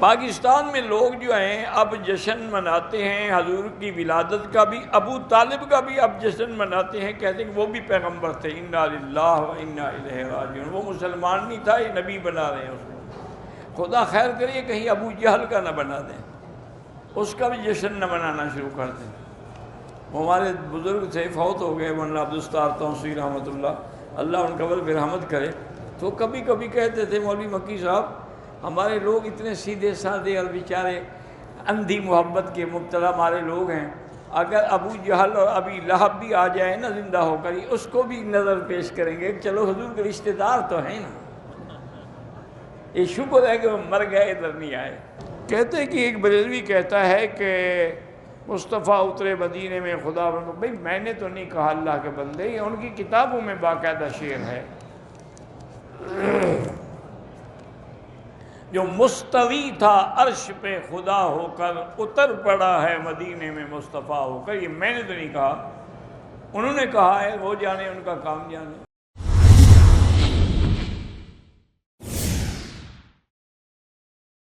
پاکستان میں لوگ جو ہیں اب جشن مناتے ہیں حضور کی ولادت کا بھی، ابو طالب کا بھی اب جشن مناتے ہیں، کہتے ہیں کہ وہ بھی پیغمبر تھے، انا للہ و انا الیہ راجعون، وہ مسلمان نہیں تھا، یہ نبی بنا رہے ہیں اس کو۔ خدا خیر کریے کہیں ابو جہل کا نہ بنا دیں، اس کا بھی جشن نہ منانا شروع کر دیں۔ وہ ہمارے بزرگ تھے، فوت ہو گئے، مولانا عبدالستار توسیع رحمۃ اللہ ان قبر پہ رحمت کرے، تو کبھی کبھی کہتے تھے مولوی مکی صاحب ہمارے لوگ اتنے سیدھے سادے اور بیچارے اندھی محبت کے مبتلا ہمارے لوگ ہیں، اگر ابو جہل اور ابی لہب بھی آ جائے نا زندہ ہو کر، اس کو بھی نظر پیش کریں گے، چلو حضور کے رشتہ دار تو ہیں نا، یہ شکر ہے کہ وہ مر گئے ادھر نہیں آئے۔ کہتے ہیں کہ ایک بریلوی کہتا ہے کہ مصطفیٰ اترے مدینے میں خدا بندو، بھئی میں نے تو نہیں کہا اللہ کے بندے، یہ ان کی کتابوں میں باقاعدہ شعر ہے۔ جو مستوی تھا عرش پہ خدا ہو کر، اتر پڑا ہے مدینے میں مصطفیٰ ہو کر، یہ میں نے تو نہیں کہا، انہوں نے کہا ہے، وہ جانے ان کا کام جانے۔